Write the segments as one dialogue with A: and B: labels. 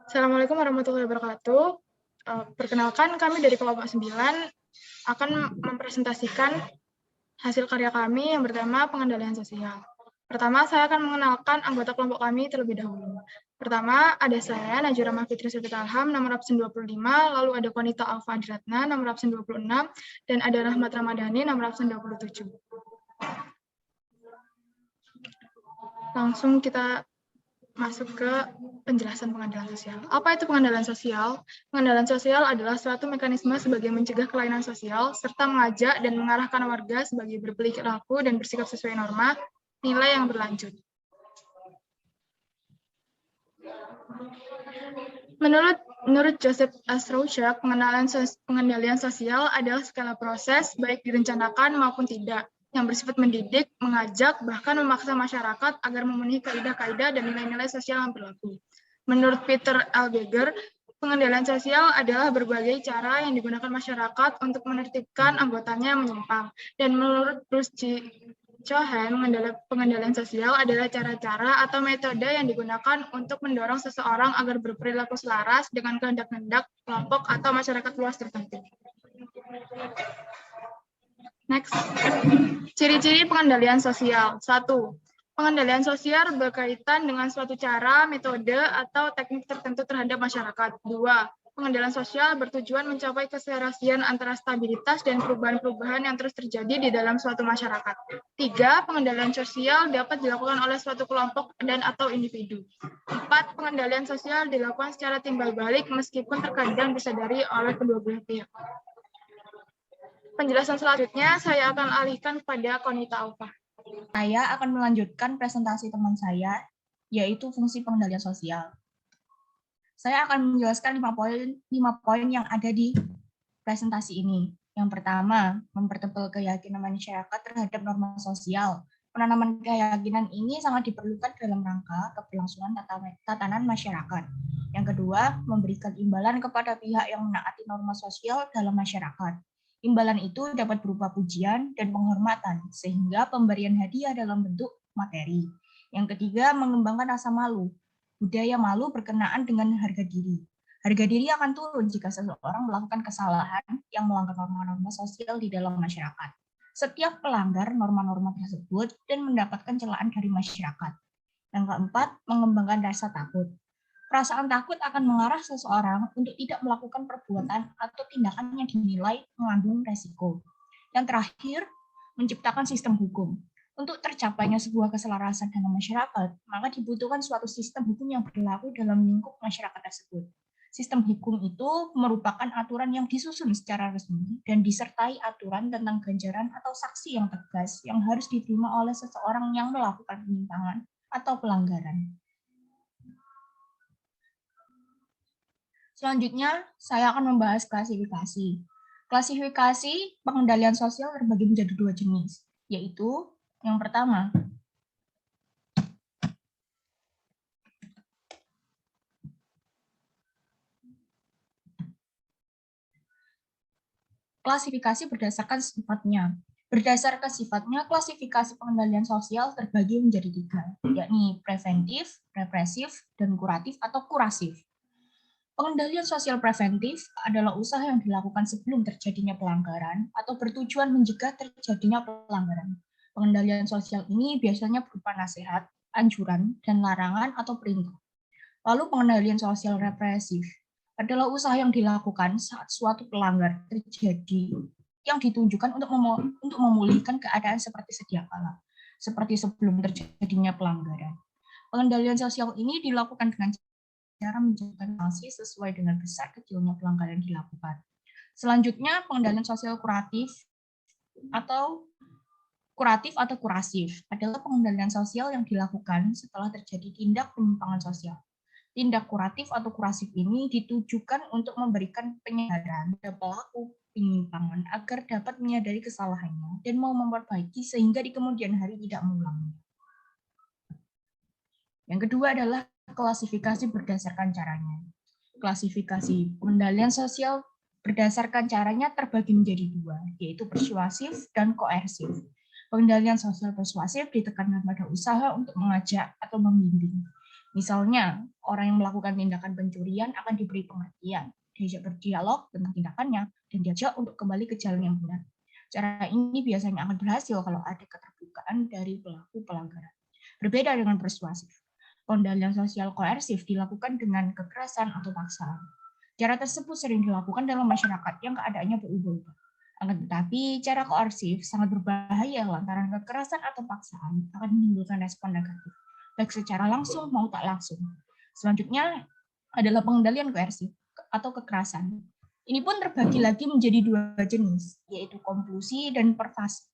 A: Assalamualaikum warahmatullahi wabarakatuh. Perkenalkan, kami dari kelompok 9 akan mempresentasikan hasil karya kami yang bertema pengendalian sosial. Pertama, saya akan mengenalkan anggota kelompok kami terlebih dahulu. Pertama, ada saya, Najwa Rahma Fitri Sufita Alham, nomor absen 25, lalu ada Konita Alfa Adratna, nomor absen 26, dan ada Rahmat Ramadhani, nomor absen 27. Langsung kita masuk ke penjelasan pengendalian sosial. Apa itu pengendalian sosial? Pengendalian sosial adalah suatu mekanisme sebagai mencegah kelainan sosial, serta mengajak dan mengarahkan warga sebagai berperilaku dan bersikap sesuai norma, nilai yang berlanjut. Menurut Joseph Astrouchak, pengendalian sosial adalah skala proses, baik direncanakan maupun tidak, yang bersifat mendidik, mengajak, bahkan memaksa masyarakat agar memenuhi kaidah-kaidah dan nilai-nilai sosial yang berlaku. Menurut Peter Albeger, pengendalian sosial adalah berbagai cara yang digunakan masyarakat untuk menertibkan anggotanya yang menyimpang. Dan menurut Bruce G. Cohen, pengendalian sosial adalah cara-cara atau metode yang digunakan untuk mendorong seseorang agar berperilaku selaras dengan kehendak-kehendak kelompok atau masyarakat luas tertentu. Next. Ciri-ciri pengendalian sosial. 1. Pengendalian sosial berkaitan dengan suatu cara, metode, atau teknik tertentu terhadap masyarakat. 2. Pengendalian sosial bertujuan mencapai keserasian antara stabilitas dan perubahan-perubahan yang terus terjadi di dalam suatu masyarakat. 3. Pengendalian sosial dapat dilakukan oleh suatu kelompok dan atau individu. 4. Pengendalian sosial dilakukan secara timbal balik meskipun terkadang disadari oleh kedua belah pihak. Penjelasan selanjutnya saya akan alihkan kepada Konita Alfa.
B: Saya akan melanjutkan presentasi teman saya, yaitu fungsi pengendalian sosial. Saya akan menjelaskan 5 poin yang ada di presentasi ini. Yang pertama, mempertebal keyakinan masyarakat terhadap norma sosial. Penanaman keyakinan ini sangat diperlukan dalam rangka keberlangsungan tatanan masyarakat. Yang kedua, memberikan imbalan kepada pihak yang menaati norma sosial dalam masyarakat. Imbalan itu dapat berupa pujian dan penghormatan, sehingga pemberian hadiah dalam bentuk materi. Yang ketiga, mengembangkan rasa malu. Budaya malu berkenaan dengan harga diri. Harga diri akan turun jika seseorang melakukan kesalahan yang melanggar norma-norma sosial di dalam masyarakat. Setiap pelanggar norma-norma tersebut dan mendapatkan celaan dari masyarakat. Yang keempat, mengembangkan rasa takut. Perasaan takut akan mengarah seseorang untuk tidak melakukan perbuatan atau tindakan yang dinilai mengandung resiko. Yang terakhir, menciptakan sistem hukum. Untuk tercapainya sebuah keselarasan dalam masyarakat, maka dibutuhkan suatu sistem hukum yang berlaku dalam lingkup masyarakat tersebut. Sistem hukum itu merupakan aturan yang disusun secara resmi dan disertai aturan tentang ganjaran atau sanksi yang tegas yang harus diterima oleh seseorang yang melakukan penyimpangan atau pelanggaran. Selanjutnya, saya akan membahas klasifikasi. Klasifikasi pengendalian sosial terbagi menjadi 2 jenis, yaitu yang pertama, klasifikasi berdasarkan sifatnya. Berdasarkan sifatnya, klasifikasi pengendalian sosial terbagi menjadi 3, yakni preventif, represif, dan kuratif atau kurasif. Pengendalian sosial preventif adalah usaha yang dilakukan sebelum terjadinya pelanggaran atau bertujuan mencegah terjadinya pelanggaran. Pengendalian sosial ini biasanya berupa nasihat, anjuran, dan larangan atau perintah. Lalu pengendalian sosial represif adalah usaha yang dilakukan saat suatu pelanggaran terjadi yang ditunjukkan untuk memulihkan keadaan seperti sedia kala, seperti sebelum terjadinya pelanggaran. Pengendalian sosial ini dilakukan dengan cara menjatuhkan sanksi sesuai dengan besar kecilnya pelanggaran yang dilakukan. Selanjutnya, pengendalian sosial kuratif atau kurasif adalah pengendalian sosial yang dilakukan setelah terjadi tindak penyimpangan sosial. Tindak kuratif atau kurasif ini ditujukan untuk memberikan penyadaran pada pelaku penyimpangan agar dapat menyadari kesalahannya dan mau memperbaiki sehingga di kemudian hari tidak mengulanginya. Yang kedua adalah klasifikasi berdasarkan caranya. Klasifikasi pengendalian sosial berdasarkan caranya terbagi menjadi 2, yaitu persuasif dan koersif. Pengendalian sosial persuasif ditekankan pada usaha untuk mengajak atau membimbing. Misalnya, orang yang melakukan tindakan pencurian akan diberi pengertian, diajak berdialog tentang tindakannya, dan diajak untuk kembali ke jalan yang benar. Cara ini biasanya akan berhasil kalau ada keterbukaan dari pelaku pelanggaran. Berbeda dengan persuasif. Pengendalian sosial koersif dilakukan dengan kekerasan atau paksaan. Cara tersebut sering dilakukan dalam masyarakat yang keadaannya berubah-ubah. Akan tetapi, cara koersif sangat berbahaya lantaran kekerasan atau paksaan akan menimbulkan respon negatif, baik secara langsung maupun tak langsung. Selanjutnya adalah pengendalian koersif atau kekerasan. Ini pun terbagi lagi menjadi dua jenis, yaitu komplusi dan pervasi.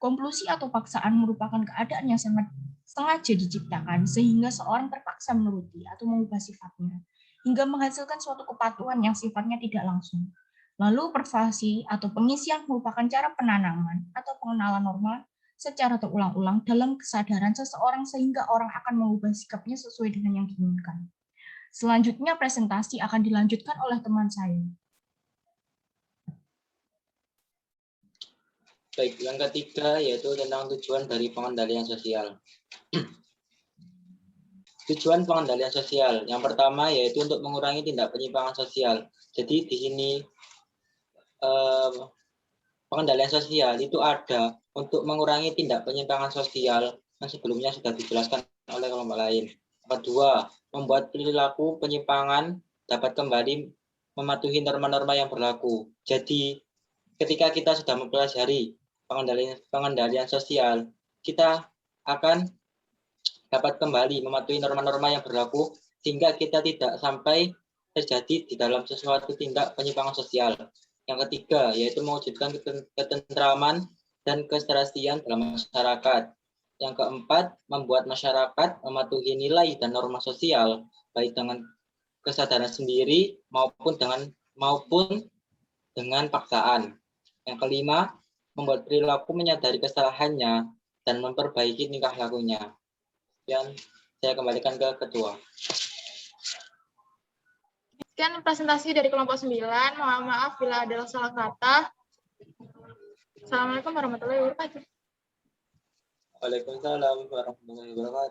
B: Komplusi atau paksaan merupakan keadaan yang sangat sengaja diciptakan sehingga seorang terpaksa menuruti atau mengubah sifatnya, hingga menghasilkan suatu kepatuhan yang sifatnya tidak langsung. Lalu pervasi atau pengisian merupakan cara penanaman atau pengenalan norma secara terulang-ulang dalam kesadaran seseorang sehingga orang akan mengubah sikapnya sesuai dengan yang diinginkan. Selanjutnya presentasi akan dilanjutkan oleh teman saya.
C: Baik, yang ketiga yaitu tentang tujuan dari pengendalian sosial. Tujuan pengendalian sosial yang pertama yaitu untuk mengurangi tindak penyimpangan sosial. Jadi di sini pengendalian sosial itu ada untuk mengurangi tindak penyimpangan sosial yang sebelumnya sudah dijelaskan oleh kelompok lain. Kedua, membuat perilaku penyimpangan dapat kembali mematuhi norma-norma yang berlaku. Jadi ketika kita sudah mempelajari pengendalian sosial, kita akan dapat kembali mematuhi norma-norma yang berlaku sehingga kita tidak sampai terjadi di dalam sesuatu tindak penyimpangan sosial. Yang ketiga yaitu mewujudkan ketentraman dan keserasian dalam masyarakat. Yang keempat, membuat masyarakat mematuhi nilai dan norma sosial baik dengan kesadaran sendiri maupun dengan paksaan. Yang kelima, membuat perilaku menyadari kesalahannya dan memperbaiki tingkah lakunya. Dan saya kembalikan ke ketua.
A: Sekian presentasi dari kelompok 9. Mohon maaf bila ada salah kata. Assalamualaikum warahmatullahi wabarakatuh.
C: Waalaikumsalam warahmatullahi wabarakatuh.